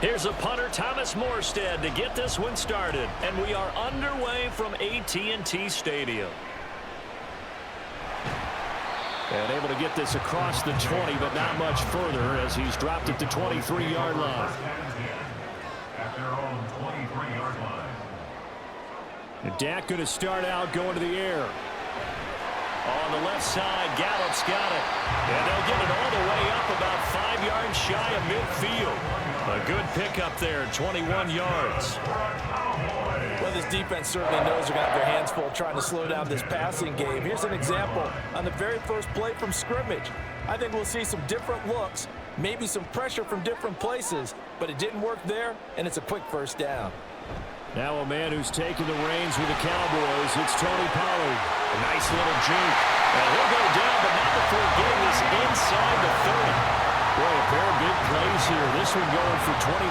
Here's a punter, Thomas Morstead, to get this one started. And we are underway from AT&T Stadium. And able to get this across the 20, but not much further as he's dropped at the 23-yard line. At their own 23-yard line. And Dak going to start out going to the air. On the left side, Gallup's got it. And they'll get it all the way up about 5 yards shy of midfield. A good pickup there, 21 yards. Well, this defense certainly knows they're going to have their hands full trying to slow down this passing game. Here's an example on the very first play from scrimmage. I think we'll see some different looks, maybe some pressure from different places, but it didn't work there, and it's a quick first down. Now a man who's taking the reins with the Cowboys, it's Tony Pollard. A nice little juke. And he'll go down, but not before getting this inside the 30. Boy, a pair of big plays here. This one going for 29.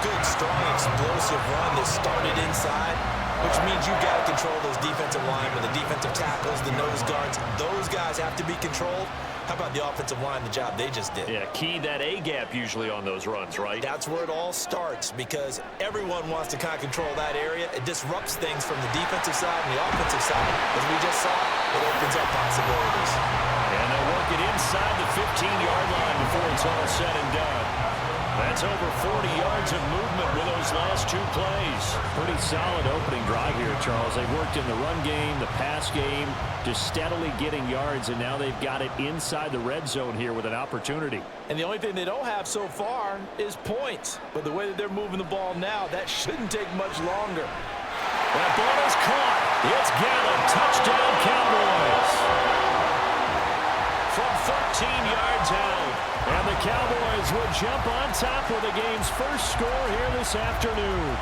Good, strong, explosive run that started inside, which means you've got to control those defensive linemen, the defensive tackles, the nose guards. Those guys have to be controlled. How about the offensive line, the job they just did? Yeah, key that A-gap usually on those runs, right? That's where it all starts because everyone wants to kind of control that area. It disrupts things from the defensive side and the offensive side. As we just saw, it opens up possibilities. And they'll work it inside the 15-yard line before it's all said and done. That's over 40 yards of movement with those last two plays. Pretty solid opening drive here, Charles. They've worked in the run game, the pass game, just steadily getting yards, and now they've got it inside the red zone here with an opportunity. And the only thing they don't have so far is points. But the way that they're moving the ball now, that shouldn't take much longer. That ball is caught. It's Gallup. Touchdown, Cowboys. From 13 yards out. And the Cowboys will jump on top with the game's first score here this afternoon.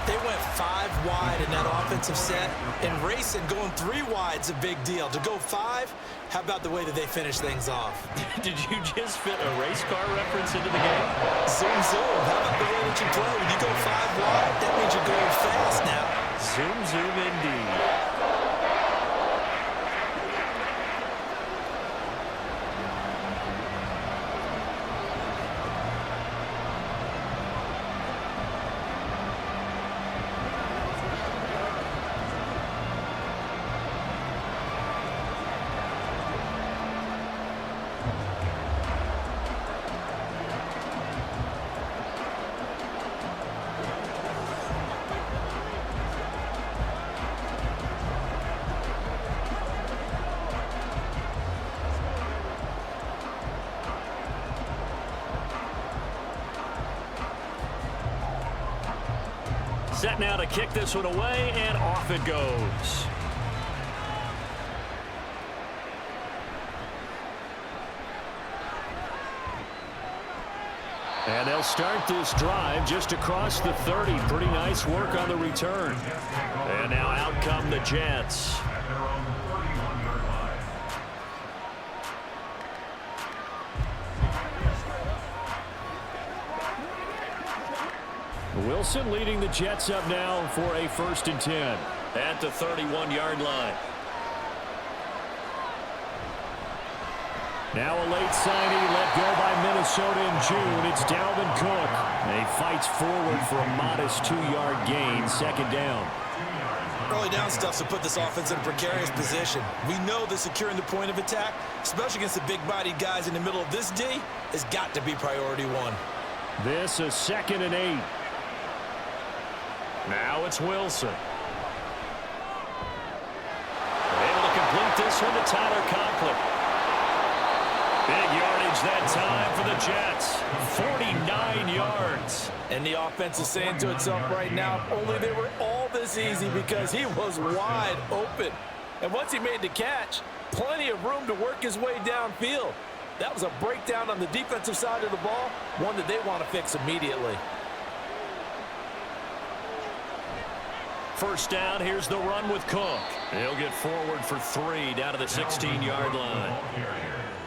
They went 5 wide in that offensive set, and racing going 3 wide is a big deal. To go 5, how about the way that they finish things off? Did you just fit a race car reference into the game? Zoom, zoom. How about the way that you play? When you go 5 wide, that means you're going fast now. Zoom, zoom indeed. Set now to kick this one away, and off it goes. And they'll start this drive just across the 30. Pretty nice work on the return. And now out come the Jets. Wilson leading the Jets up now for a 1st and 10 at the 31-yard line. Now a late signee let go by Minnesota in June. It's Dalvin Cook. And he fights forward for a modest 2-yard gain, 2nd down. Early down stuff to put this offense in a precarious position. We know that securing the point of attack, especially against the big-bodied guys in the middle of this D, has got to be priority 1. This is 2nd and 8. Now it's Wilson. Able to complete this one to Tyler Conklin. Big yardage that time for the Jets. 49 yards. And the offense is saying to itself right now, only they were all this easy because he was wide open. And once he made the catch, plenty of room to work his way downfield. That was a breakdown on the defensive side of the ball, one that they want to fix immediately. 1st down, here's the run with Cook. He'll get forward for 3 down to the 16-yard line.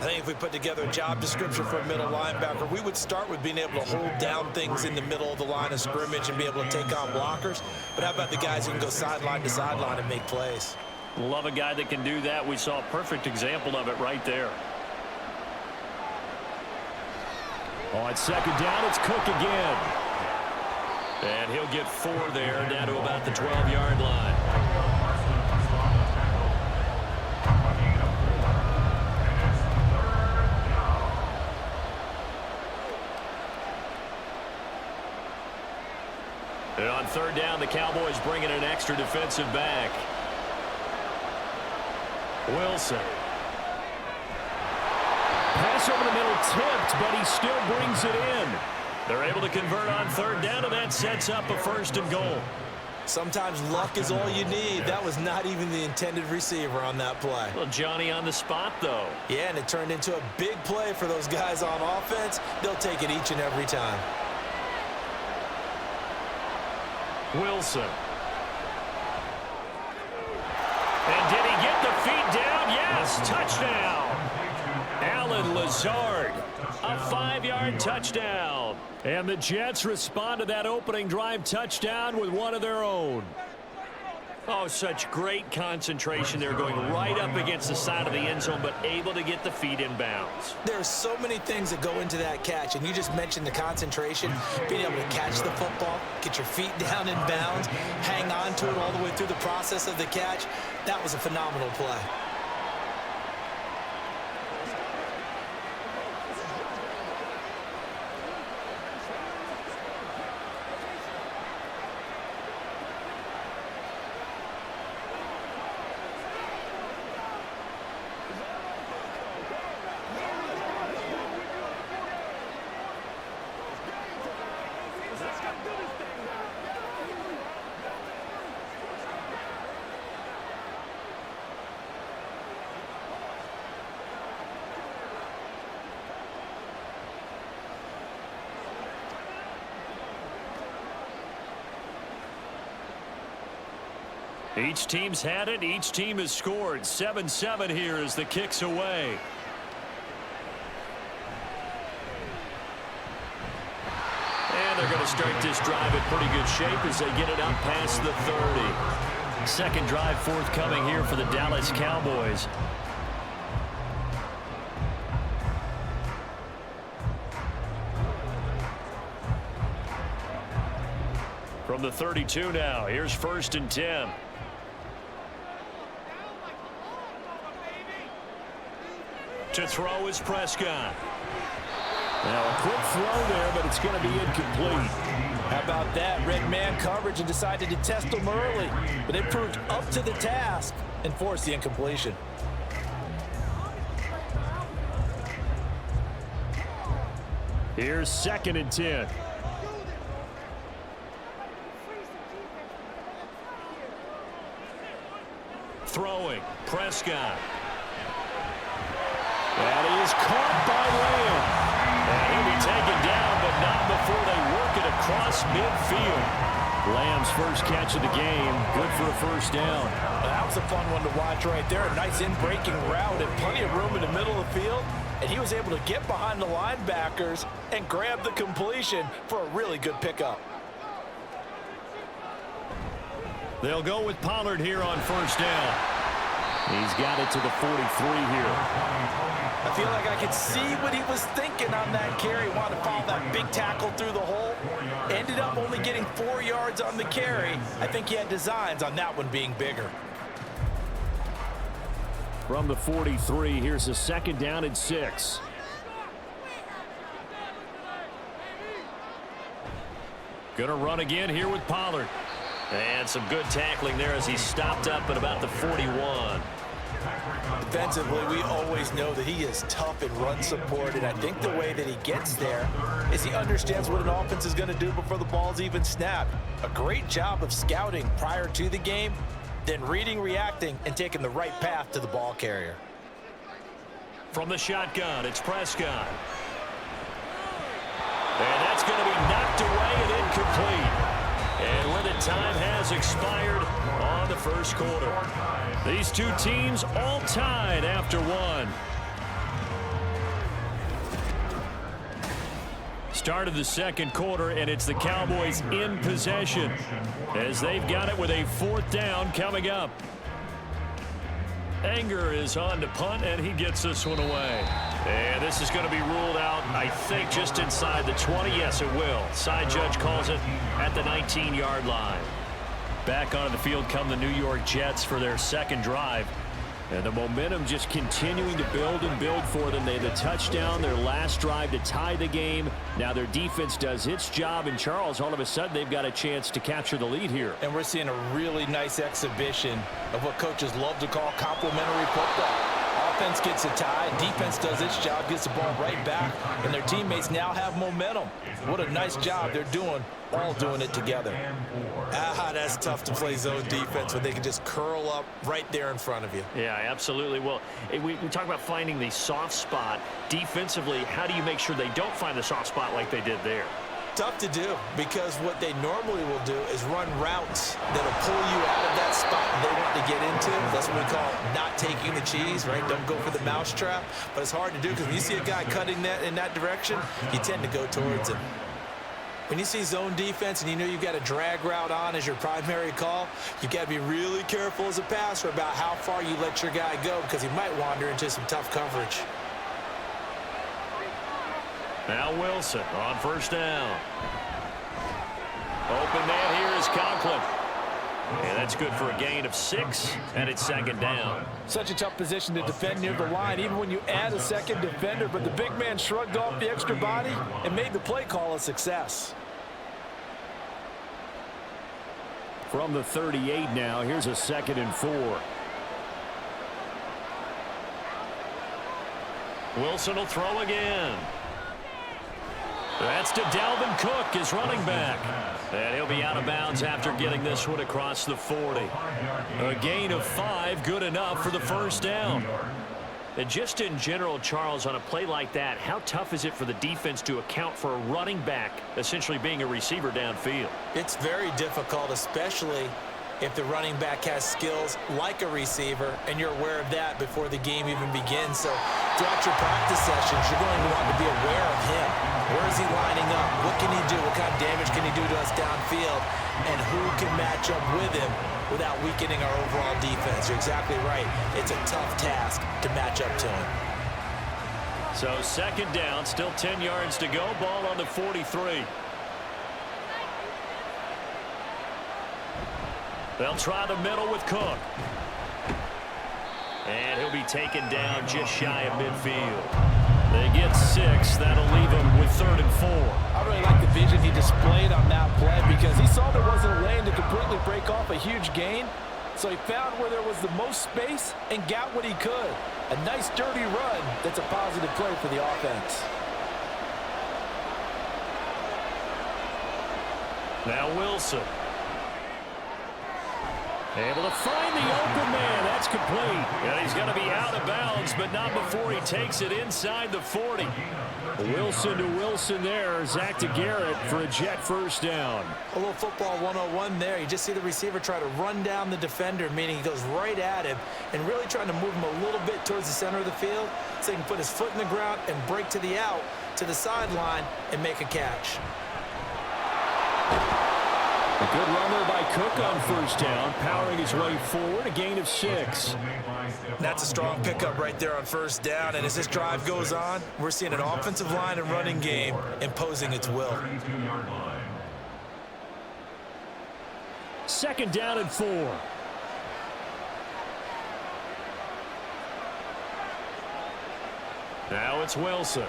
I think if we put together a job description for a middle linebacker, we would start with being able to hold down things in the middle of the line of scrimmage and be able to take on blockers. But how about the guys who can go sideline to sideline and make plays? Love a guy that can do that. We saw a perfect example of it right there. On second down, it's Cook again. And he'll get 4 there, down to about the 12-yard line. And on third down, the Cowboys bring in an extra defensive back. Wilson. Pass over the middle tipped, but he still brings it in. They're able to convert on third down, and that sets up a 1st and goal. Sometimes luck is all you need. That was not even the intended receiver on that play. Well, Johnny on the spot, though. Yeah, and it turned into a big play for those guys on offense. They'll take it each and every time. Wilson. And did he get the feet down? Yes, touchdown. Allen Lazard, a 5-yard touchdown. And the Jets respond to that opening drive touchdown with one of their own. Oh, such great concentration. They're going right up against the side of the end zone, but able to get the feet in bounds. There's so many things that go into that catch, and you just mentioned the concentration, being able to catch the football, get your feet down in bounds, hang on to it all the way through the process of the catch. That was a phenomenal play. Each team's had it. Each team has scored. 7-7 here as the kick's away. And they're going to start this drive in pretty good shape as they get it up past the 30. Second drive forthcoming here for the Dallas Cowboys. From the 32 now, here's 1st and 10. To throw is Prescott. Now a quick throw there, but it's going to be incomplete. How about that? Red man coverage and decided to test them early, but it proved up to the task and forced the incompletion. Here's 2nd and 10. Throwing, Prescott. That is caught by Lamb. And he'll be taken down, but not before they work it across midfield. Lamb's first catch of the game. Good for a 1st down. That was a fun one to watch right there. A nice in-breaking route and plenty of room in the middle of the field. And he was able to get behind the linebackers and grab the completion for a really good pickup. They'll go with Pollard here on 1st down. He's got it to the 43 here. I feel like I could see what he was thinking on that carry. Wanted to follow that big tackle through the hole. Ended up only getting 4 yards on the carry. I think he had designs on that one being bigger. From the 43, here's a 2nd down and 6. Gonna run again here with Pollard. And some good tackling there as he stopped up at about the 41. Defensively, we always know that he is tough in run support, and I think the way that he gets there is he understands what an offense is going to do before the ball's even snapped. A great job of scouting prior to the game, then reading, reacting, and taking the right path to the ball carrier. From the shotgun, it's Prescott. And that's going to be knocked away and incomplete. And where the time has expired on the 1st quarter. These two teams all tied after one. Start of the 2nd quarter, and it's the Cowboys in possession as they've got it with a 4th down coming up. Anger is on to punt, and he gets this one away. And this is going to be ruled out, I think, just inside the 20. Yes, it will. Side judge calls it at the 19-yard line. Back onto the field come the New York Jets for their second drive. And the momentum just continuing to build and build for them. They had the touchdown, their last drive to tie the game. Now their defense does its job. And Charles, all of a sudden, they've got a chance to capture the lead here. And we're seeing a really nice exhibition of what coaches love to call complementary football. Offense gets a tie, defense does its job, gets the ball right back, and their teammates now have momentum. What a nice job they're doing, all doing it together. That's tough to play zone defense when they can just curl up right there in front of you. Yeah, absolutely. Well, we talk about finding the soft spot. Defensively, how do you make sure they don't find the soft spot like they did there? Tough to do, because what they normally will do is run routes that'll pull you out of that spot they want to get into. That's what we call not taking the cheese, right? Don't go for the mousetrap. But it's hard to do because when you see a guy cutting that in that direction, you tend to go towards him. When you see zone defense and you know you've got a drag route on as your primary call, you've got to be really careful as a passer about how far you let your guy go, because he might wander into some tough coverage. Now Wilson on first down. Open man here is Conklin. And that's good for a gain of 6, and it's second down. Such a tough position to defend near the line, even when you add a second defender. But the big man shrugged off the extra body and made the play call a success. From the 38 now, here's a 2nd and 4. Wilson will throw again. That's to Dalvin Cook, his running back. And he'll be out of bounds after getting this one across the 40. A gain of 5, good enough for the first down. And just in general, Charles, on a play like that, how tough is it for the defense to account for a running back essentially being a receiver downfield? It's very difficult, especially if the running back has skills like a receiver, and you're aware of that before the game even begins. So throughout your practice sessions, you're going to want to be aware of him. Where is he lining up? What can he do? What kind of damage can he do to us downfield? And who can match up with him without weakening our overall defense? You're exactly right. It's a tough task to match up to him. So second down, still 10 yards to go. Ball on the 43. They'll try the middle with Cook. And he'll be taken down just shy of midfield. They get 6. That'll leave him with 3rd and 4. I really like the vision he displayed on that play, because he saw there wasn't a lane to completely break off a huge gain. So he found where there was the most space and got what he could. A nice dirty run that's a positive play for the offense. Now Wilson. Able to find the open man. That's complete. And he's going to be out of bounds, but not before he takes it inside the 40. Wilson to Wilson there. Zach to Garrett for a Jet first down. A little football 101 there. You just see the receiver try to run down the defender, meaning he goes right at him and really trying to move him a little bit towards the center of the field so he can put his foot in the ground and break to the out, to the sideline, and make a catch. A good run there by Cook on first down, powering his way forward, a gain of 6. That's a strong pickup right there on first down, and as this drive goes on, we're seeing an offensive line and running game imposing its will. 2nd down and 4. Now it's Wilson.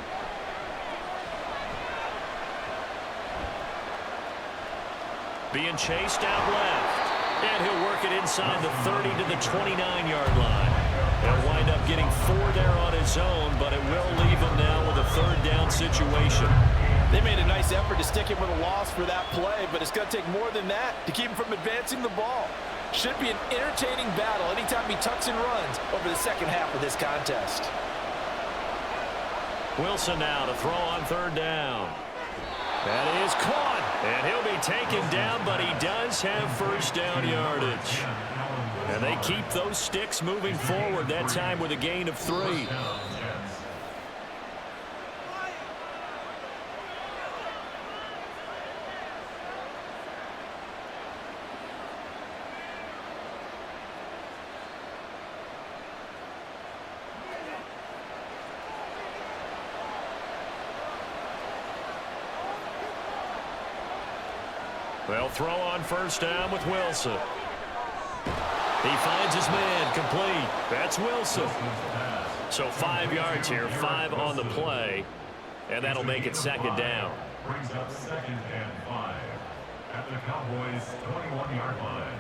Being chased out left. And he'll work it inside the 30 to the 29-yard line. He'll wind up getting 4 there on his own, but it will leave him now with a 3rd down situation. They made a nice effort to stick him with a loss for that play, but it's going to take more than that to keep him from advancing the ball. Should be an entertaining battle anytime he tucks and runs over the second half of this contest. Wilson now to throw on 3rd down. That is caught, and he'll be taken down, but he does have first down yardage. And they keep those sticks moving forward, that time with a gain of 3. They'll throw on first down with Wilson. He finds his man, complete. That's Wilson. So 5 yards here, 5 on the play, and that'll make it second down. Brings up 2nd and 5 at the Cowboys' 21-yard line.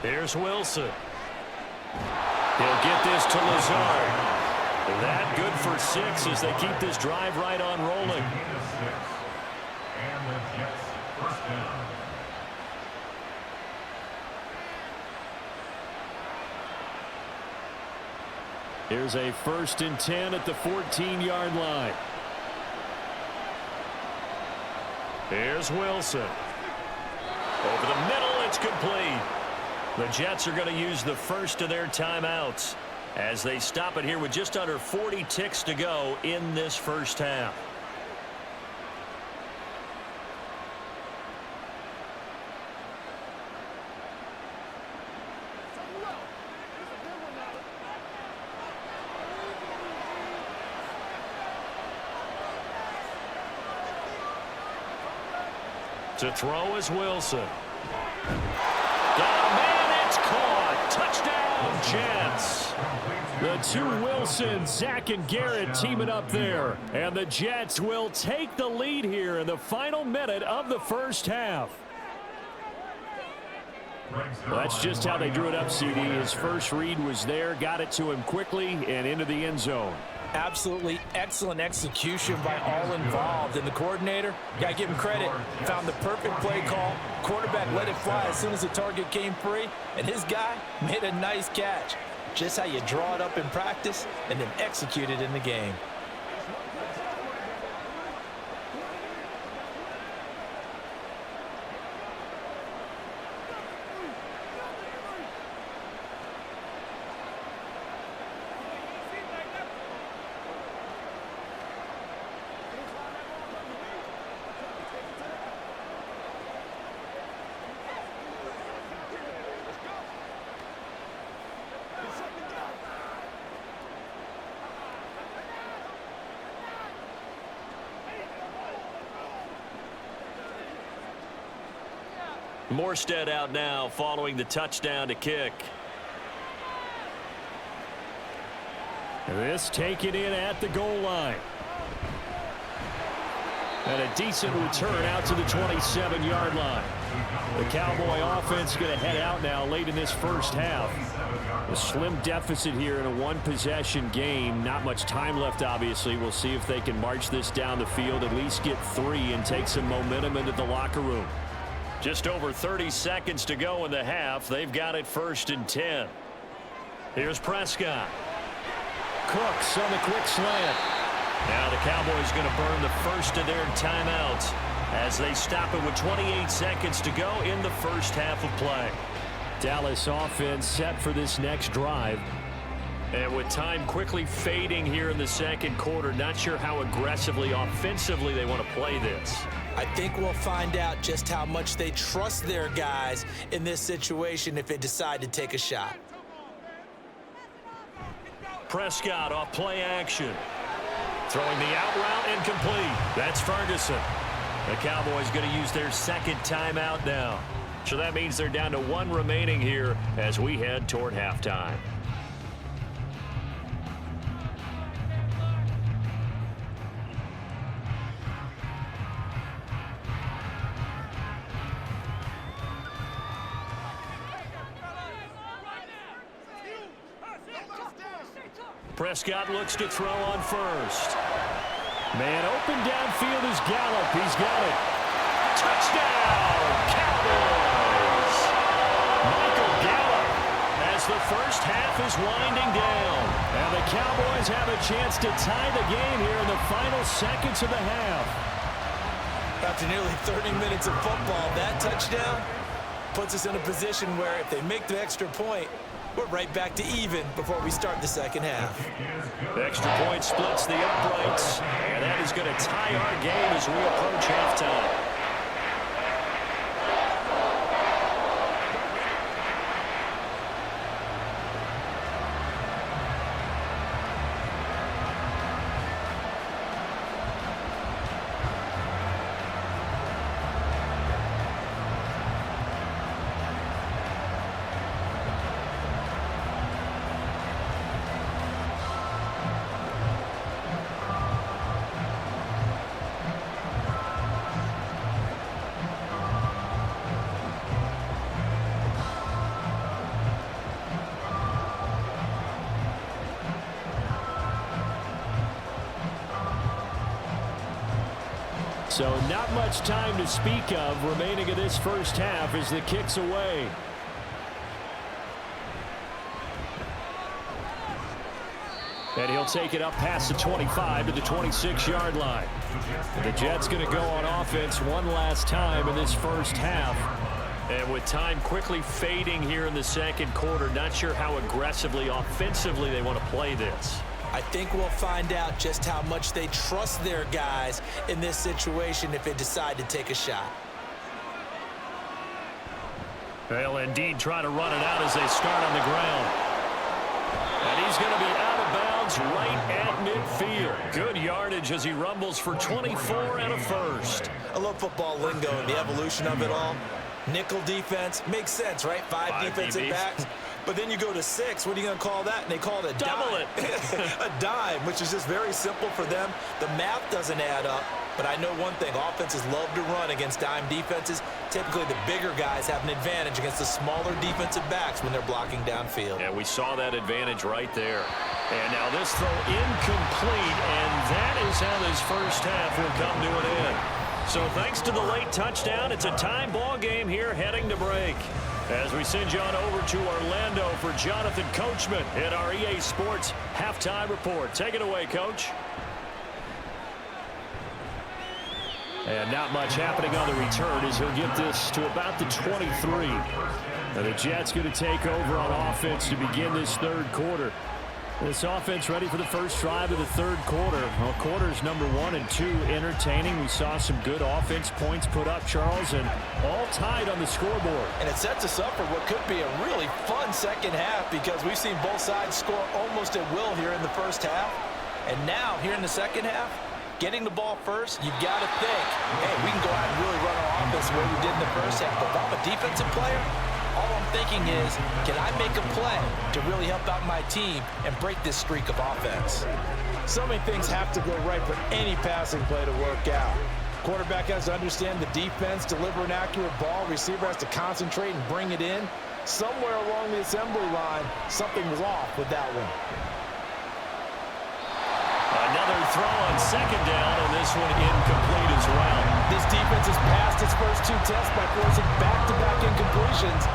Here's Wilson. He'll get this to Lazard. That good for 6 as they keep this drive right on rolling. And the Jets first down. Here's a 1st and 10 at the 14-yard line. Here's Wilson. Over the middle, it's complete. The Jets are going to use the first of their timeouts as they stop it here with just under 40 ticks to go in this first half. To throw is Wilson. Man, it's caught. Touchdown, Jets. The two Wilsons, Zach and Garrett, teaming up there. And the Jets will take the lead here in the final minute of the first half. Well, that's just how they drew it up, CD. His first read was there, got it to him quickly and into the end zone. Absolutely excellent execution by all involved. And the coordinator, got to give him credit, found the perfect play call. Quarterback let it fly as soon as the target came free, and his guy made a nice catch. Just how you draw it up in practice and then execute it in the game. Morstead out now following the touchdown to kick. This taken in at the goal line. And a decent return out to the 27-yard line. The Cowboy offense going to head out now late in this first half. A slim deficit here in a one-possession game. Not much time left, obviously. We'll see if they can march this down the field, at least get 3 and take some momentum into the locker room. Just over 30 seconds to go in the half. They've got it 1st and 10. Here's Prescott. Cooks on the quick slant. Now the Cowboys going to burn the first of their timeouts as they stop it with 28 seconds to go in the first half of play. Dallas offense set for this next drive. And with time quickly fading here in the second quarter, not sure how aggressively, offensively they want to play this. I think we'll find out just how much they trust their guys in this situation if they decide to take a shot. Prescott off play action. Throwing the out route incomplete. That's Ferguson. The Cowboys going to use their second timeout now. So that means they're down to 1 remaining here as we head toward halftime. Prescott looks to throw on first. Man open downfield is Gallup. He's got it. Touchdown, Cowboys! Michael Gallup as the first half is winding down. And the Cowboys have a chance to tie the game here in the final seconds of the half. After nearly 30 minutes of football, that touchdown puts us in a position where if they make the extra point, we're right back to even before we start the second half. The extra point splits the uprights, and that is going to tie our game as we approach halftime. So not much time to speak of remaining in this first half as the kick's away. And he'll take it up past the 25 to the 26-yard line. The Jets going to go on offense one last time in this first half. And with time quickly fading here in the second quarter, not sure how aggressively, offensively they want to play this. I think we'll find out just how much they trust their guys in this situation if they decide to take a shot. They'll indeed try to run it out as they start on the ground. And he's going to be out of bounds right at midfield. Good yardage as he rumbles for 24 and a first. I love football lingo and the evolution of it all. Nickel defense makes sense, right? Five defensive backs. But then you go to 6. What are you going to call that? And they call it a double dime. A dime, which is just very simple for them. The math doesn't add up. But I know one thing. Offenses love to run against dime defenses. Typically, the bigger guys have an advantage against the smaller defensive backs when they're blocking downfield. Yeah, we saw that advantage right there. And now this throw incomplete. And that is how this first half will come to an end. So thanks to the late touchdown, it's a tie ball game here heading to break. As we send you on over to Orlando for Jonathan Coachman in our EA Sports Halftime Report. Take it away, Coach. And not much happening on the return as he'll get this to about the 23. Now the Jets going to take over on offense to begin this third quarter. This offense ready for the first drive of the third quarter. Well, quarters number 1 and 2 entertaining. We saw some good offense points put up, Charles, and all tied on the scoreboard. And it sets us up for what could be a really fun second half because we've seen both sides score almost at will here in the first half. And now, here in the second half, getting the ball first, you've got to think, hey, we can go out and really run our offense the way we did in the first half. But if I'm a defensive player, all I'm thinking is, can I make a play to really help out my team and break this streak of offense? So many things have to go right for any passing play to work out. Quarterback has to understand the defense, deliver an accurate ball. Receiver has to concentrate and bring it in. Somewhere along the assembly line, something was off with that one. Another throw on second down, and this one incomplete as well. This defense has passed its first 2 tests by forcing back-to-back incompletions.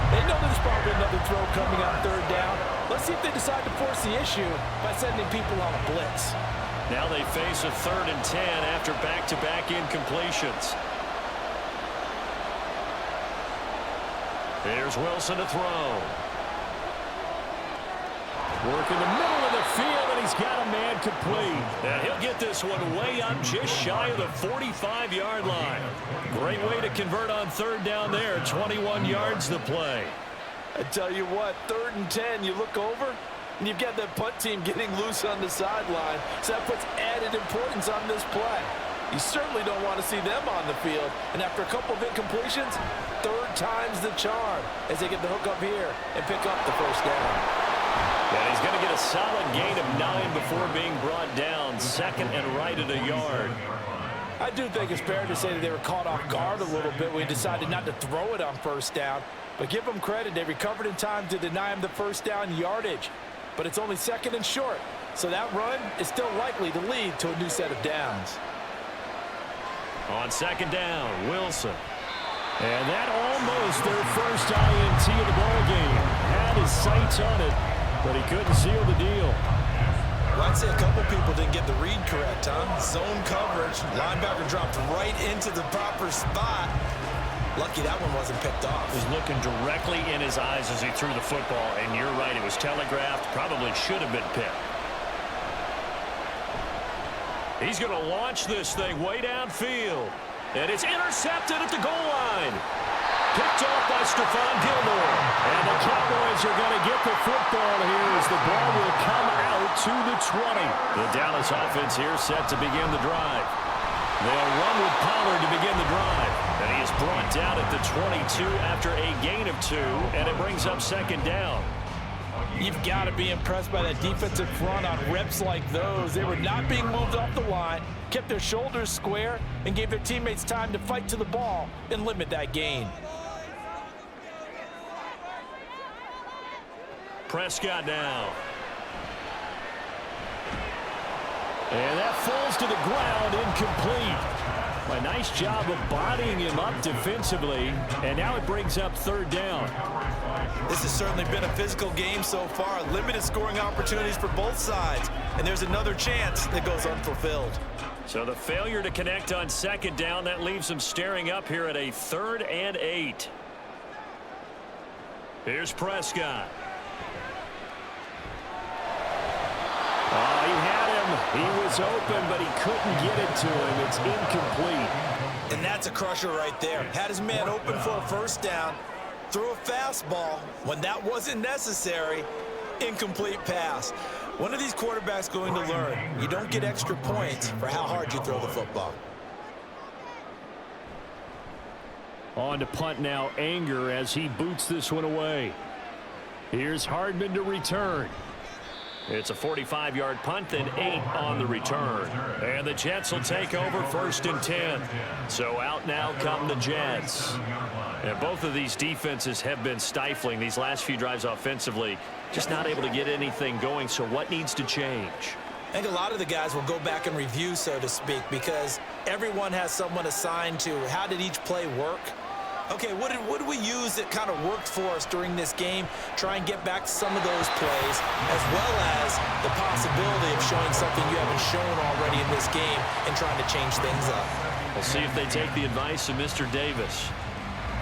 They know there's probably another throw coming on third down. Let's see if they decide to force the issue by sending people on a blitz. Now they face a 3rd and 10 after back-to-back incompletions. Here's Wilson to throw. Work in the middle of the field, and he's got a man complete. And he'll get this one way up just shy of the 45-yard line. Great way to convert on third down there. 21 yards to play. I tell you what, 3rd and 10, you look over, and you've got that punt team getting loose on the sideline. So that puts added importance on this play. You certainly don't want to see them on the field. And after a couple of incompletions, 3rd time's the charm as they get the hook up here and pick up the first down. And he's going to get a solid gain of 9 before being brought down. 2nd and right at a yard. I do think it's fair to say that they were caught off guard a little bit when he decided not to throw it on first down. But give them credit, they recovered in time to deny him the first down yardage. But it's only 2nd and short, so that run is still likely to lead to a new set of downs. On 2nd down, Wilson. And that almost their first INT of the ballgame. Had his sights on it, but he couldn't seal the deal. Well, I'd say a couple people didn't get the read correct, huh? Zone coverage. Linebacker dropped right into the proper spot. Lucky that one wasn't picked off. He was looking directly in his eyes as he threw the football, and you're right, it was telegraphed. Probably should have been picked. He's going to launch this thing way downfield. And it's intercepted at the goal line. Picked off by Stephon Gilmore. And the Cowboys are going to get the football here as the ball will come out to the 20. The Dallas offense here set to begin the drive. They'll run with Pollard to begin the drive. And he is brought down at the 22 after a gain of 2, and it brings up 2nd down. You've got to be impressed by that defensive front on reps like those. They were not being moved off the line, kept their shoulders square, and gave their teammates time to fight to the ball and limit that gain. Prescott now. And that falls to the ground, incomplete. A nice job of bodying him up defensively, and now it brings up third down. This has certainly been a physical game so far. Limited scoring opportunities for both sides, and there's another chance that goes unfulfilled. So the failure to connect on second down, that leaves them staring up here at a 3rd and 8. Here's Prescott. Oh, he had him. He was open, but he couldn't get it to him. It's incomplete. And that's a crusher right there. Had his man open for a first down, threw a fastball when that wasn't necessary. Incomplete pass. When are these quarterbacks going to learn? You don't get extra points for how hard you throw the football. On to punt now, Anger, as he boots this one away. Here's Hardman to return. It's a 45-yard punt, then 8 on the return. And the Jets will take over 1st and 10. So out now come the Jets. And both of these defenses have been stifling these last few drives offensively. Just not able to get anything going. So what needs to change? I think a lot of the guys will go back and review, so to speak, because everyone has someone assigned to how did each play work. Okay, what did we use that kind of worked for us during this game? Try and get back to some of those plays, as well as the possibility of showing something you haven't shown already in this game and trying to change things up. We'll see if they take the advice of Mr. Davis.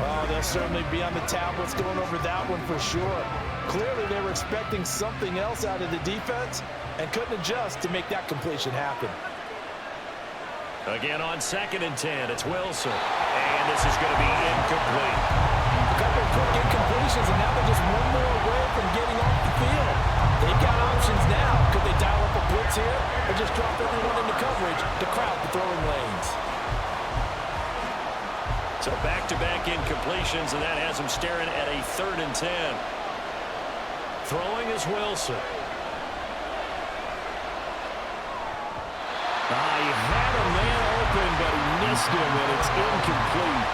Oh, they'll certainly be on the tablets going over that one for sure. Clearly, they were expecting something else out of the defense and couldn't adjust to make that completion happen. Again on 2nd and 10, it's Wilson. And this is going to be incomplete. A couple of quick incompletions, and now they're just one more away from getting off the field. They've got options now. Could they dial up a blitz here or just drop everyone into coverage to crowd the throwing lanes? So back-to-back incompletions, and that has him staring at a 3rd and 10. Throwing is Wilson. He had a man open, but he missed him, and it's incomplete.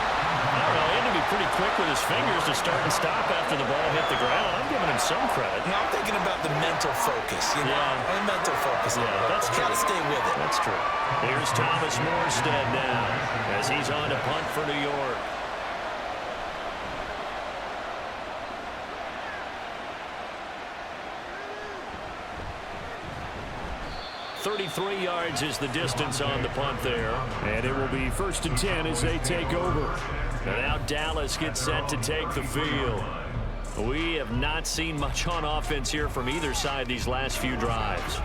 I don't know, he had to be pretty quick with his fingers to start and stop after the ball hit the ground. I'm giving him some credit. I'm thinking about the mental focus, you know? Yeah. And mental focus. Yeah, that's true. Got to stay with it. That's true. Here's Thomas Morstead now as he's on to punt for New York. 33 yards is the distance on the punt there. And it will be 1st and 10 as they take over. And now Dallas gets set to take the field. We have not seen much on offense here from either side these last few drives.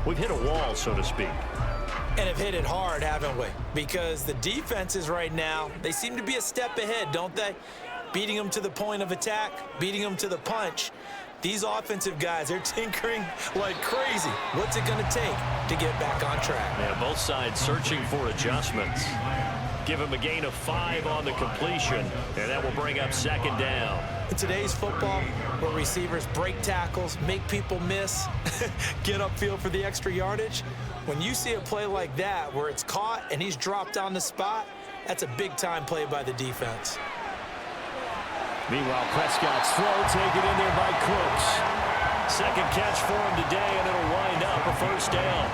We've hit a wall, so to speak. And have hit it hard, haven't we? Because the defenses right now, they seem to be a step ahead, don't they? Beating them to the point of attack, beating them to the punch. These offensive guys, they're tinkering like crazy. What's it going to take to get back on track? Yeah, both sides searching for adjustments. Give him a gain of 5 on the completion, and that will bring up 2nd down. In today's football, where receivers break tackles, make people miss, get upfield for the extra yardage, when you see a play like that where it's caught and he's dropped on the spot, that's a big-time play by the defense. Meanwhile, Prescott's throw taken in there by Cooks. 2nd catch for him today, and it'll wind up a 1st down.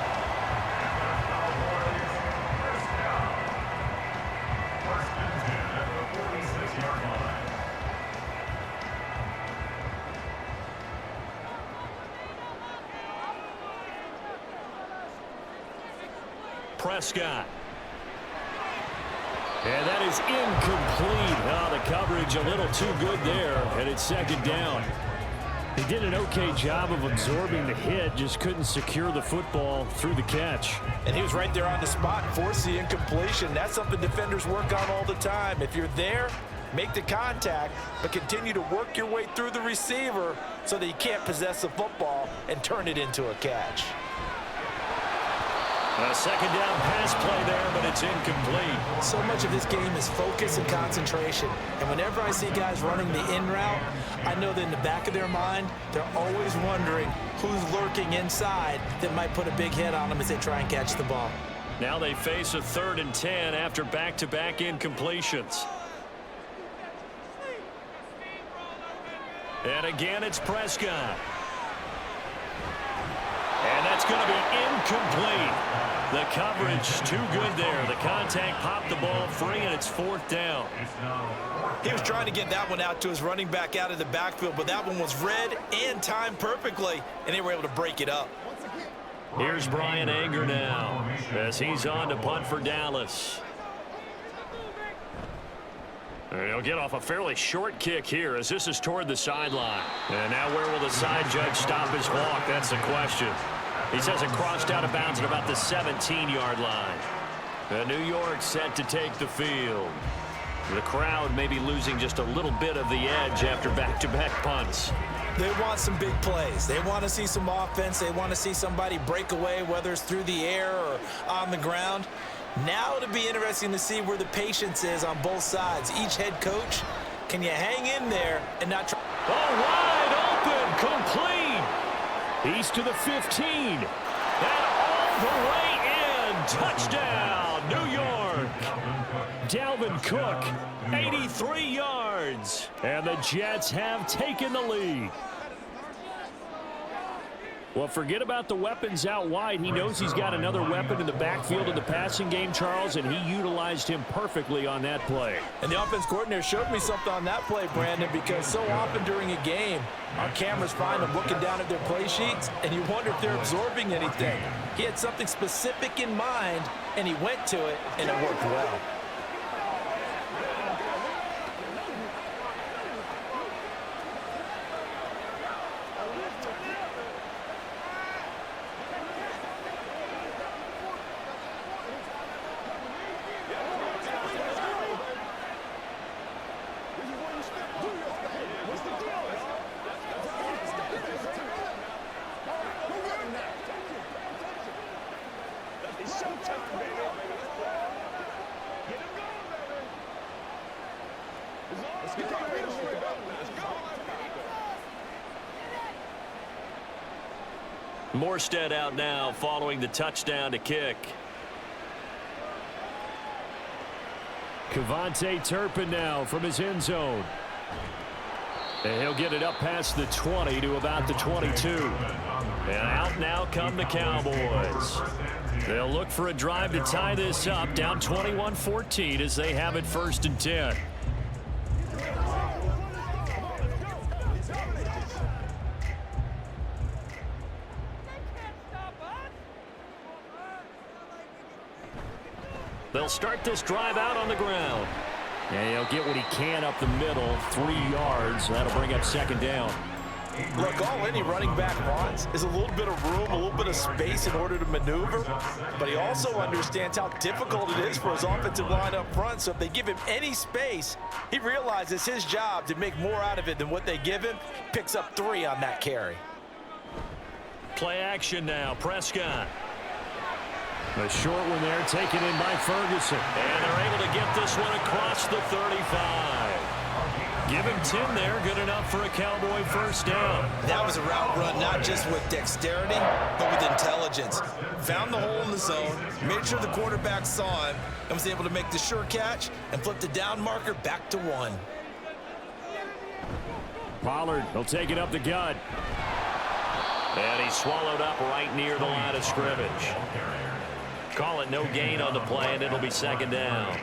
Prescott. And that is incomplete. Oh, the coverage a little too good there, and it's 2nd down. He did an okay job of absorbing the hit, just couldn't secure the football through the catch. And he was right there on the spot, forced the incompletion. That's something defenders work on all the time. If you're there, make the contact, but continue to work your way through the receiver so that you can't possess the football and turn it into a catch. A 2nd down pass play there, but it's incomplete. So much of this game is focus and concentration. And whenever I see guys running the in route, I know that in the back of their mind, they're always wondering who's lurking inside that might put a big hit on them as they try and catch the ball. Now they face a 3rd and 10 after back-to-back incompletions. And again, it's Prescott. And that's going to be incomplete. The coverage too good there. The contact popped the ball free, and it's 4th down. He was trying to get that one out to his running back out of the backfield, but that one was read and timed perfectly, and they were able to break it up. Here's Brian Anger now as he's on to punt for Dallas. And he'll get off a fairly short kick here as this is toward the sideline. And now where will the side judge stop his walk? That's the question. He says it crossed out of bounds at about the 17-yard line. And New York set to take the field. The crowd may be losing just a little bit of the edge after back-to-back punts. They want some big plays. They want to see some offense. They want to see somebody break away, whether it's through the air or on the ground. Now it'll be interesting to see where the patience is on both sides. Each head coach, can you hang in there and not try? Oh, wide open, complete. He's to the 15. And all the way in. Touchdown, New York. Dalvin Cook, 83 yards. And the Jets have taken the lead. Well, forget about the weapons out wide. He knows he's got another weapon in the backfield of the passing game, Charles, and he utilized him perfectly on that play. And the offense coordinator showed me something on that play, Brandon, because so often during a game, our cameras find them looking down at their play sheets, and you wonder if they're absorbing anything. He had something specific in mind, and he went to it, and it worked well. Morstead out now following the touchdown to kick. Kevontae Turpin now from his end zone. And he'll get it up past the 20 to about the 22. And out now come the Cowboys. They'll look for a drive to tie this up, down 21-14 as they have it 1st and 10. They'll start this drive out on the ground. And he'll get what he can up the middle, 3 yards. That'll bring up 2nd down. Look, all any running back wants is a little bit of room, a little bit of space in order to maneuver. But he also understands how difficult it is for his offensive line up front. So if they give him any space, he realizes his job to make more out of it than what they give him. Picks up 3 on that carry. Play action now, Prescott. A short one there, taken in by Ferguson. And they're able to get this one across the 35. Give him 10 there, good enough for a Cowboy 1st down. That was a route run, not just with dexterity, but with intelligence. Found the hole in the zone, made sure the quarterback saw him, and was able to make the sure catch and flip the down marker back to 1. Pollard, he'll take it up the gut. And he's swallowed up right near the line of scrimmage. Call it no gain on the play, and it'll be 2nd down.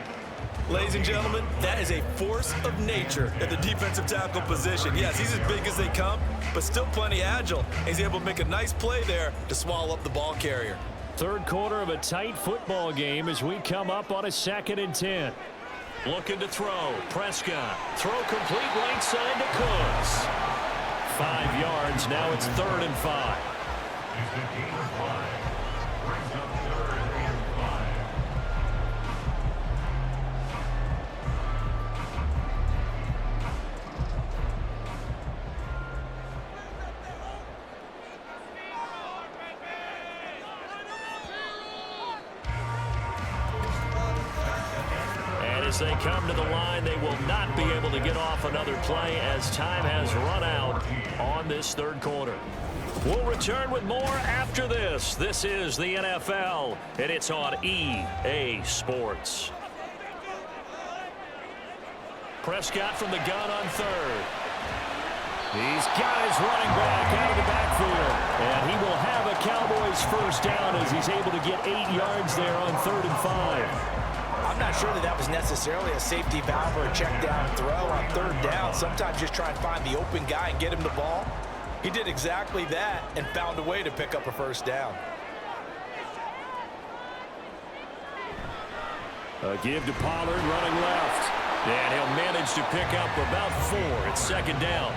Ladies and gentlemen, that is a force of nature at the defensive tackle position. Yes, he's as big as they come, but still plenty agile. He's able to make a nice play there to swallow up the ball carrier. 3rd quarter of a tight football game as we come up on a 2nd and 10. Looking to throw. Prescott. Throw complete right side to Cooks. 5 yards. Now it's 3rd and 5. As they come to the line, they will not be able to get off another play as time has run out on this 3rd quarter. We'll return with more after this. This is the NFL, and it's on EA Sports. Prescott from the gun on 3rd. He's got his running back out of the backfield, and he will have a Cowboys nice first down as he's able to get 8 yards there on 3rd and 5. I'm not sure that was necessarily a safety valve or a check down throw on 3rd down. Sometimes just try and find the open guy and get him the ball. He did exactly that and found a way to pick up a first down. A give to Pollard running left. And he'll manage to pick up about 4. It's 2nd down.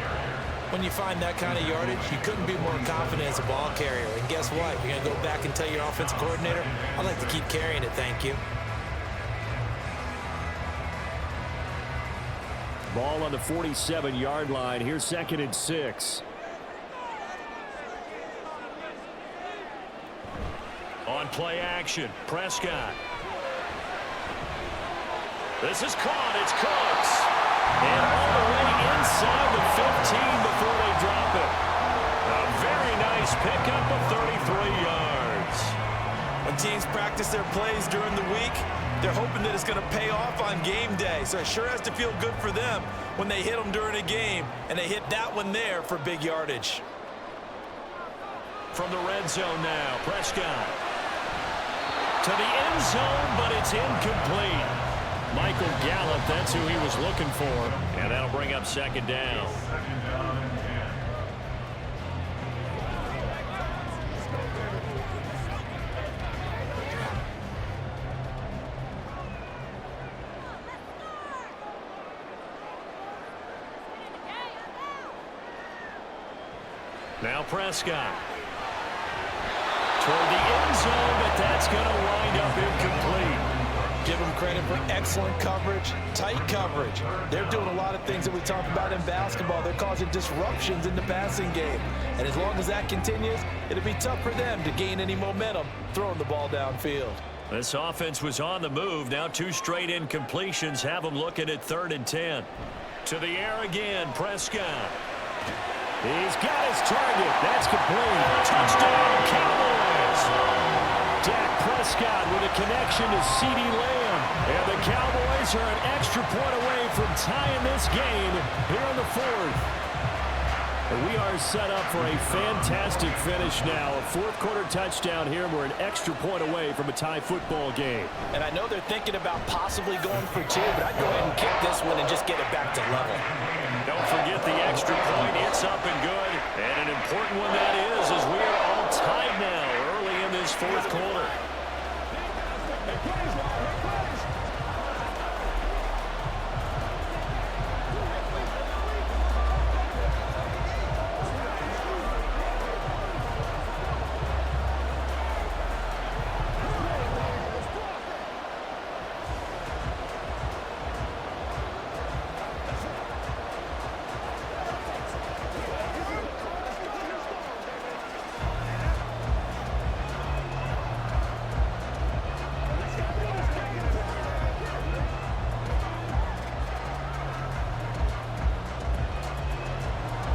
When you find that kind of yardage, you couldn't be more confident as a ball carrier. And guess what? You're going to go back and tell your offensive coordinator, I'd like to keep carrying it, thank you. Ball on the 47-yard line. Here's 2nd and 6. On play action, Prescott. This is caught. It's Cooks. And all the way inside the 15 before they drop it. A very nice pickup of 33 yards. When teams practice their plays during the week, they're hoping that it's going to pay off on game day. So it sure has to feel good for them when they hit them during a game. And they hit that one there for big yardage. From the red zone now, Prescott. To the end zone, but it's incomplete. Michael Gallup, that's who he was looking for. And that'll bring up 2nd down. Second down and 10. Now Prescott. Toward the end zone, but that's going to wind up incomplete. Give them credit for excellent coverage, tight coverage. They're doing a lot of things that we talk about in basketball. They're causing disruptions in the passing game. And as long as that continues, it'll be tough for them to gain any momentum throwing the ball downfield. This offense was on the move. Now 2 straight incompletions have them looking at 3rd and 10. To the air again, Prescott. He's got his target. That's complete. Touchdown, Cowboys. Dak Prescott with a connection to CeeDee Lamb. And the Cowboys are an extra point away from tying this game here in the 4th. And we are set up for a fantastic finish now. A 4th quarter touchdown here. We're an extra point away from a tie football game. And I know they're thinking about possibly going for 2, but I'd go ahead and kick this one and just get it back to level. Don't forget the extra point. It's up and good. And an important one that is, as we are all tied now early in this 4th quarter.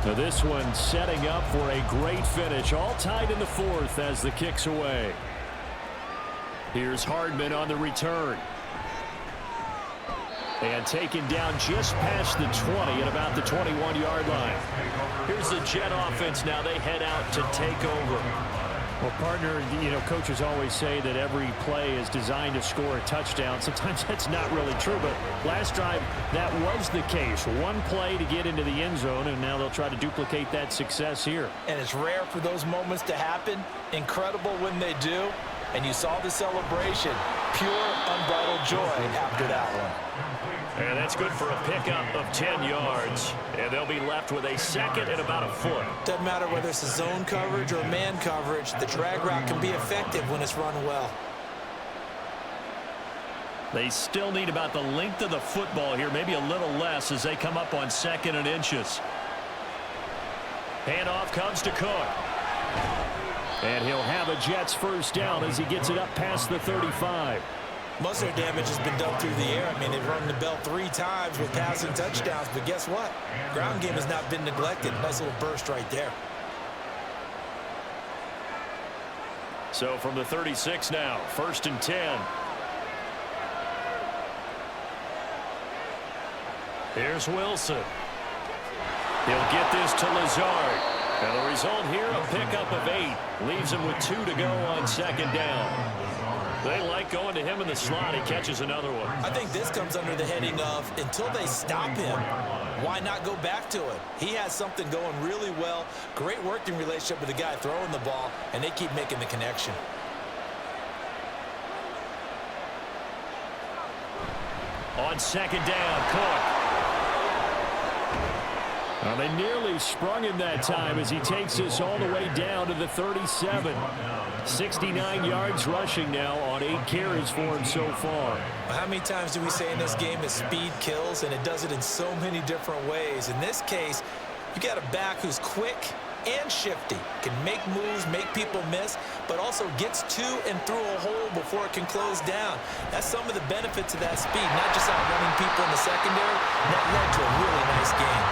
Now this one setting up for a great finish. All tied in the 4th as the kick's away. Here's Hardman on the return. And taken down just past the 20 at about the 21-yard line. Here's the Jet offense now. They head out to take over. Well, partner, you know, coaches always say that every play is designed to score a touchdown. Sometimes that's not really true, but last drive, that was the case. One play to get into the end zone, and now they'll try to duplicate that success here. And it's rare for those moments to happen. Incredible when they do. And you saw the celebration. Pure, unbridled joy after that one. And that's good for a pickup of 10 yards. And they'll be left with a 2nd and about a foot. Doesn't matter whether it's a zone coverage or man coverage, the drag route can be effective when it's run well. They still need about the length of the football here, maybe a little less as they come up on 2nd and inches. Handoff comes to Cook. And he'll have a Jets first down as he gets it up past the 35. Most of their damage has been done through the air. I mean, they've rung the bell 3 times with passing touchdowns, but guess what? Ground game has not been neglected. Nice little burst right there. So from the 36 now, 1st and 10. Here's Wilson. He'll get this to Lazard. And the result here, a pickup of 8. Leaves him with 2 to go on second down. They like going to him in the slot. He catches another one. I think this comes under the heading of until they stop him, why not go back to it? He has something going really well. Great working relationship with the guy throwing the ball, and they keep making the connection. On second down, Cook. Well, they nearly sprung him that time as he takes this all the way down to the 37. 69 yards rushing now on 8 carries for him so far. How many times do we say in this game that speed kills, and it does it in so many different ways? In this case, you got a back who's quick and shifty, can make moves, make people miss, but also gets to and through a hole before it can close down. That's some of the benefits of that speed, not just outrunning people in the secondary. That led to a really nice game.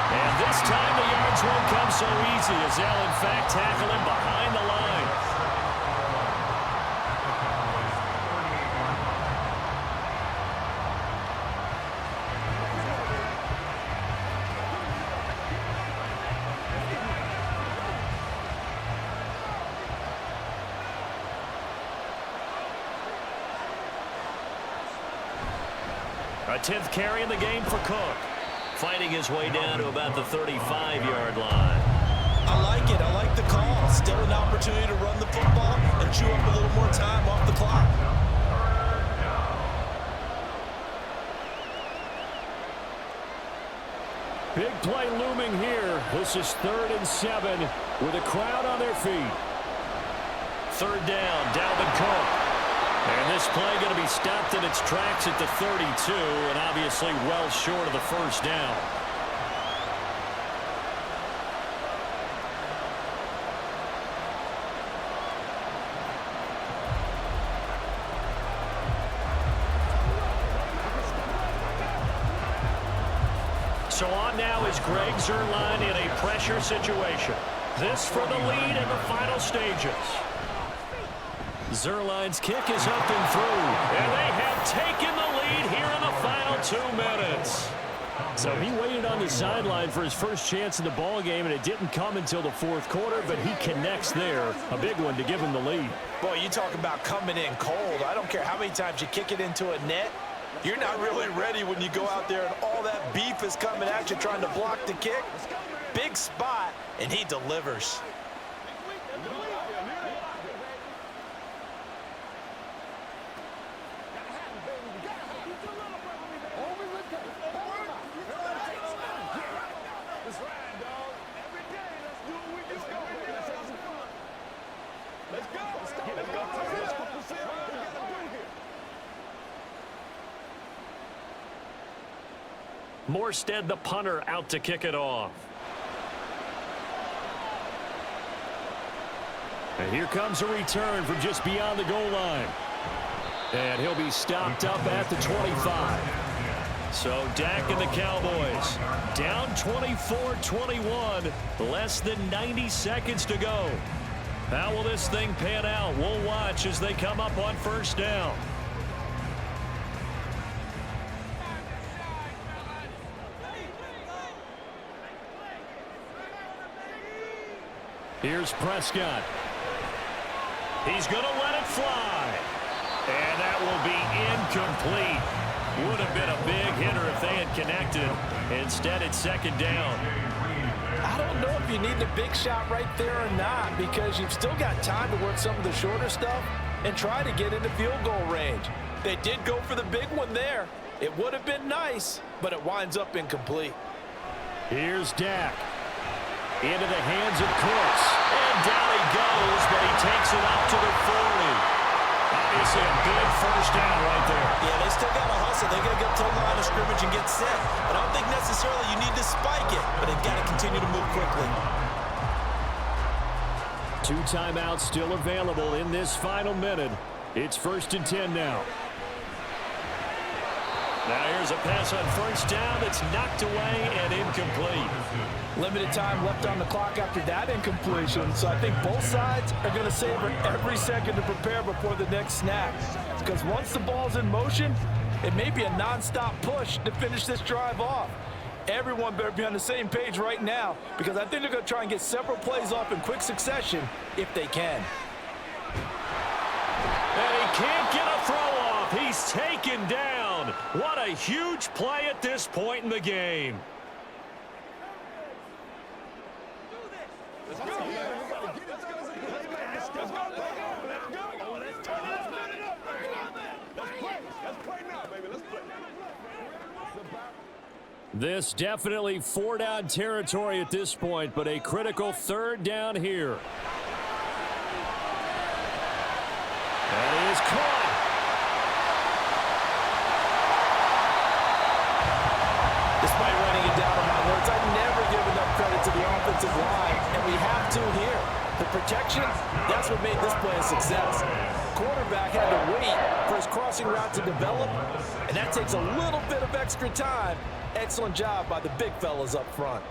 And this time the yards won't come so easy as they'll in fact tackle him behind the line. A 10th carry in the game for Cook. Fighting his way down to about the 35-yard line. I like it. I like the call. Still an opportunity to run the football and chew up a little more time off the clock. Big play looming here. This is 3rd and 7 with a crowd on their feet. 3rd down, Dalvin Cook. And this play going to be stopped in its tracks at the 32, and obviously well short of the first down. So on now is Greg Zuerlein in a pressure situation. This for the lead in the final stages. Zuerlein's kick is up and through, and they have taken the lead here in the final 2 minutes. So he waited on the sideline for his first chance in the ball game, and it didn't come until the 4th quarter, but he connects there. A big one to give him the lead. Boy, you talk about coming in cold. I don't care how many times you kick it into a net. You're not really ready when you go out there and all that beef is coming at you trying to block the kick. Big spot, and he delivers. Morstead, the punter, out to kick it off. And here comes a return from just beyond the goal line. And he'll be stopped up at the 25. So Dak and the Cowboys down 24-21. Less than 90 seconds to go. How will this thing pan out? We'll watch as they come up on 1st down. Here's Prescott. He's going to let it fly. And that will be incomplete. Would have been a big hitter if they had connected. Instead, it's 2nd down. I don't know if you need the big shot right there or not, because you've still got time to work some of the shorter stuff and try to get into field goal range. They did go for the big one there. It would have been nice, but it winds up incomplete. Here's Dak. Into the hands of Cooks. And down he goes, but he takes it up to the 40. Obviously a big first down right there. Yeah, they still got to hustle. They got to get to the line of scrimmage and get set. But I don't think necessarily you need to spike it, but they've got to continue to move quickly. 2 timeouts still available in this final minute. It's 1st and 10 now. Now here's a pass on 1st down that's knocked away and incomplete. Limited time left on the clock after that incompletion, so I think both sides are going to savor every second to prepare before the next snap. Because once the ball's in motion, it may be a nonstop push to finish this drive off. Everyone better be on the same page right now because I think they're going to try and get several plays off in quick succession if they can. And he can't get a throw off. He's taken down. What a huge play at this point in the game. This definitely 4-down territory at this point, but a critical 3rd down here. That is caught. Despite running it down on my notes, I never give enough credit to the offensive line, and we have to here. The protection, that's what made this play a success. Quarterback had to wait for his crossing route to develop, and that takes a little bit of extra time. Excellent job by the big fellas up front.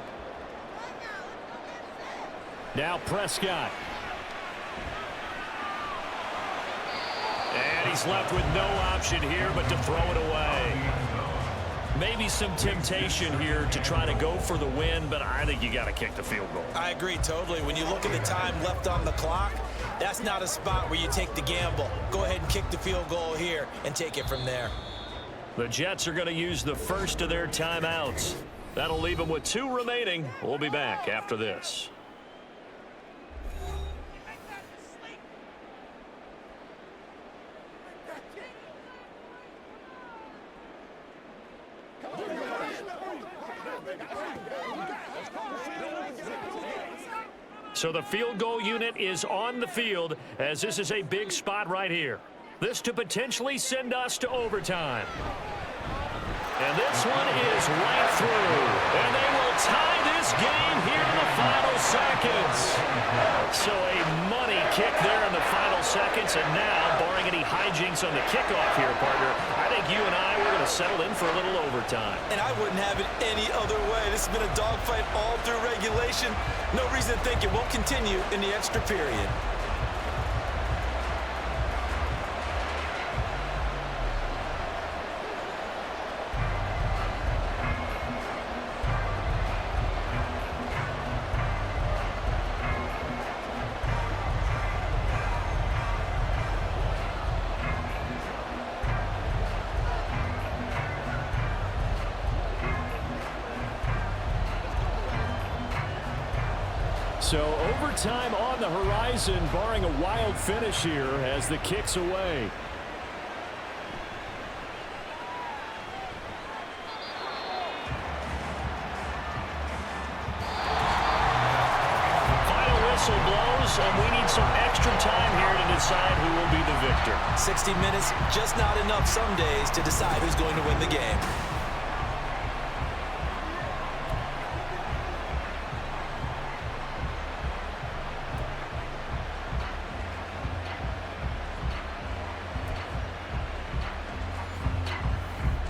Now Prescott. And he's left with no option here but to throw it away. Maybe some temptation here to try to go for the win, but I think you got to kick the field goal. I agree totally. When you look at the time left on the clock, that's not a spot where you take the gamble. Go ahead and kick the field goal here and take it from there. The Jets are going to use the first of their timeouts. That'll leave them with 2 remaining. We'll be back after this. So the field goal unit is on the field as this is a big spot right here. This to potentially send us to overtime. And this one is right through. And they will tie this game here in the final seconds. So a money kick there in the final seconds. And now, barring any hijinks on the kickoff here, partner, I think you and I, we're going to settle in for a little overtime. And I wouldn't have it any other way. This has been a dogfight all through regulation. No reason to think it won't continue in the extra period. So overtime on the horizon, barring a wild finish here as the kick's away. Final whistle blows, and we need some extra time here to decide who will be the victor. 60 minutes, just not enough some days to decide who's going to win the game.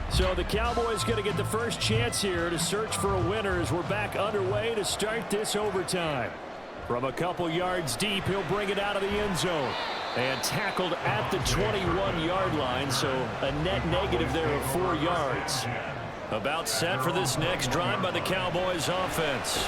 So the Cowboys going to get the first chance here to search for a winner as we're back underway to start this overtime. From a couple yards deep, he'll bring it out of the end zone. And tackled at the 21-yard line, so a net negative there of 4 yards. About set for this next drive by the Cowboys offense.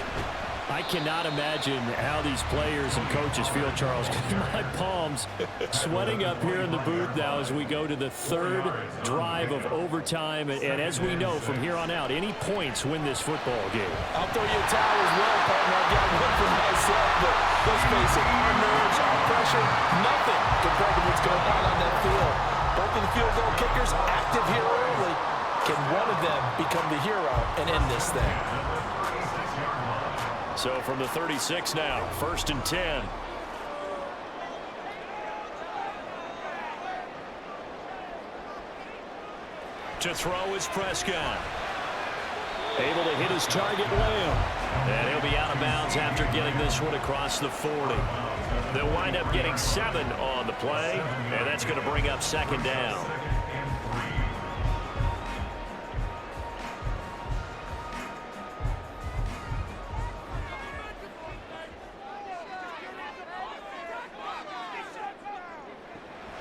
I cannot imagine how these players and coaches feel, Charles. My palms sweating up here in the booth now as we go to the 3rd drive of overtime. And as we know from here on out, any points win this football game. I'll throw you a towel as well, partner. I've got one for myself, but let's face it, our nerves, our pressure, nothing compared to what's going on that field. Both of the field goal kickers active here early. Can one of them become the hero and end this thing? So from the 36 now, 1st and 10. To throw is Prescott. Able to hit his target, Lamb. And he'll be out of bounds after getting this one across the 40. They'll wind up getting 7 on the play, and that's going to bring up 2nd down.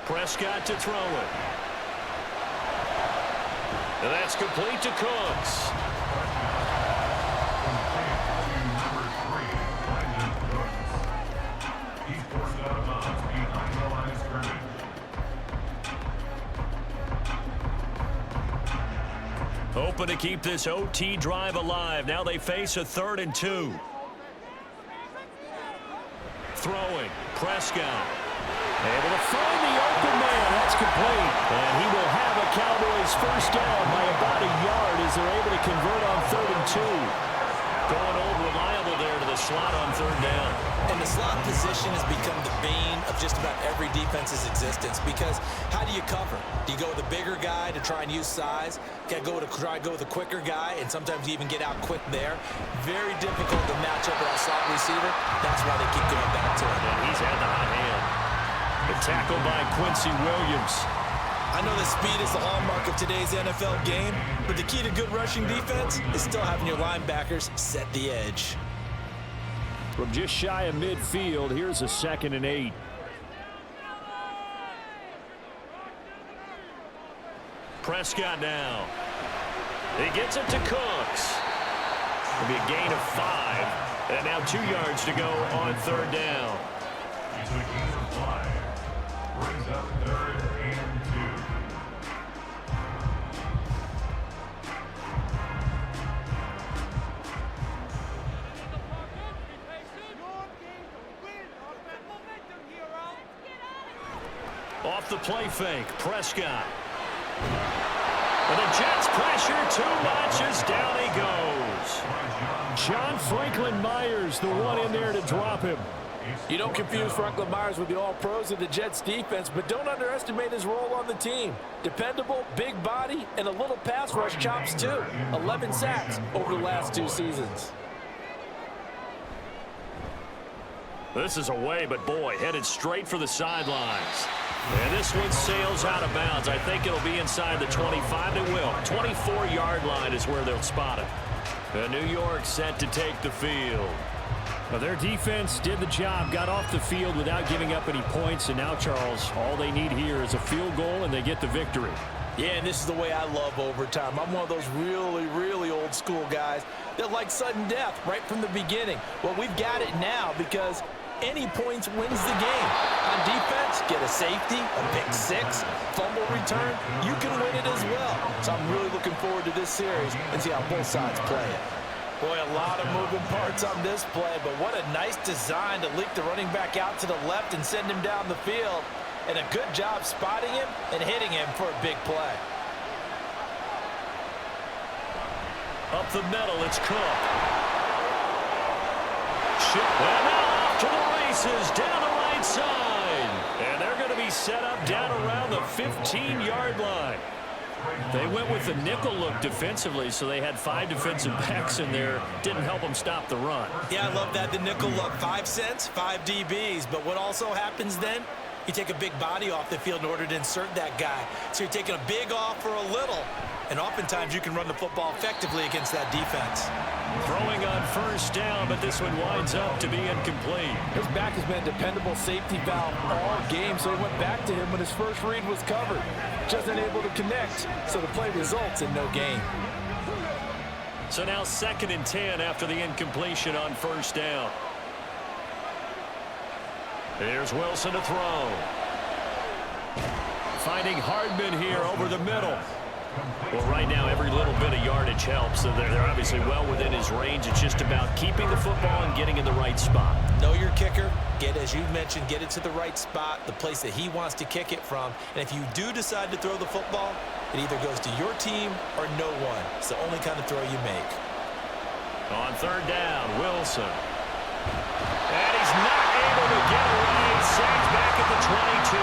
Prescott to throw it. And that's complete to Cooks. hoping to keep this OT drive alive. Now they face a 3rd and 2. Throwing. Prescott. Able to find the open man. That's complete. And he will have a Cowboys first down by about a yard as they're able to convert on 3rd and 2. Going old reliable there to the slot on 3rd down. And the slot position has become the bane of just about every defense's existence because how do you cover? Do you go with a bigger guy to try and use size? Got to try to go with a quicker guy, and sometimes you even get out quick there. Very difficult to match up with that slot receiver. That's why they keep going back to him. And he's had the hot hand. The tackle by Quincy Williams. I know that speed is the hallmark of today's NFL game, but the key to good rushing defense is still having your linebackers set the edge. From just shy of midfield, here's a 2nd and 8. Prescott now. He gets it to Cooks. It'll be a gain of 5. And now 2 yards to go on 3rd down. It's a gain of 5. Brings up 3rd and 2. Off the play fake, Prescott. And the Jets pressure too much as down he goes. John Franklin Myers, the one in there to drop him. You don't confuse Franklin Myers with the all-pros of the Jets defense, but don't underestimate his role on the team. Dependable, big body, and a little pass rush chops too. 11 sacks over the last 2 seasons. This is away, but boy, headed straight for the sidelines. And this one sails out of bounds. I think it'll be inside the 25. It will. 24-yard line is where they'll spot it. And New York set to take the field. Well, their defense did the job, got off the field without giving up any points. And now, Charles, all they need here is a field goal, and they get the victory. Yeah, and this is the way I love overtime. I'm one of those really, really old school guys that like sudden death right from the beginning. Well, we've got it now because any points wins the game. On defense, get a safety, a pick 6, fumble return, you can win it as well. So I'm really looking forward to this series and see how both sides play it. Boy, a lot of moving parts on this play, but what a nice design to leak the running back out to the left and send him down the field. And a good job spotting him and hitting him for a big play. Up the middle, it's Cook. And now off to the races down the right side. And they're going to be set up down around the 15-yard line. They went with the nickel look defensively, so they had 5 defensive backs in there. Didn't help them stop the run. Yeah, I love that, the nickel look. 5 cents, 5 DBs. But what also happens then? You take a big body off the field in order to insert that guy. So you're taking a big off for a little. And oftentimes you can run the football effectively against that defense. Throwing on first down, but this one winds up to be incomplete. His back has been a dependable safety valve all game, so he went back to him when his first read was covered. Just unable to connect, so the play results in no gain. So now 2nd and 10 after the incompletion on first down. Here's Wilson to throw. Finding Hardman here over the middle. Well, right now, every little bit of yardage helps. So they're obviously well within his range. It's just about keeping the football and getting in the right spot. Know your kicker. Get, as you mentioned, get it to the right spot, the place that he wants to kick it from. And if you do decide to throw the football, it either goes to your team or no one. It's the only kind of throw you make. On third down, Wilson. And he's not able to get away. Sacked back at the 22.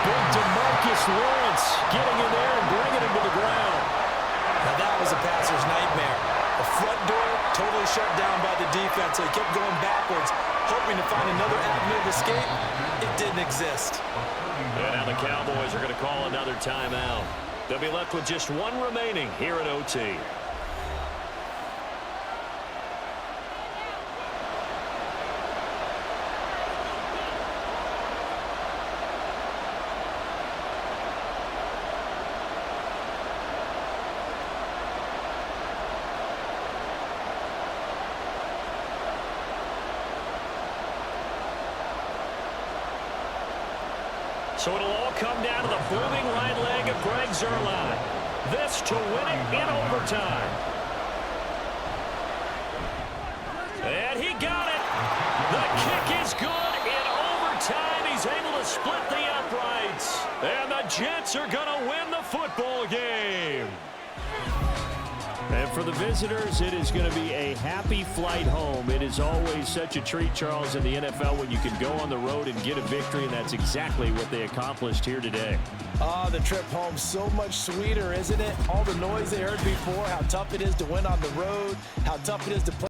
Big DeMarcus Lawrence getting in there and bringing him to the ground. Now that was a passer's nightmare. The front door totally shut down by the defense, so he kept going backwards, hoping to find another avenue of escape. It didn't exist. And now the Cowboys are going to call another timeout. They'll be left with just one remaining here at OT. So it'll all come down to the booming right leg of Greg Zuerlein. this to win it in overtime. And he got it. The kick is good in overtime. He's able to split the uprights. And the Jets are going to win the football game. And for the visitors, it is going to be a happy flight home. It is always such a treat, Charles, in the NFL when you can go on the road and get a victory, and that's exactly what they accomplished here today. The trip home so much sweeter, isn't it? All the noise they heard before, how tough it is to win on the road, how tough it is to play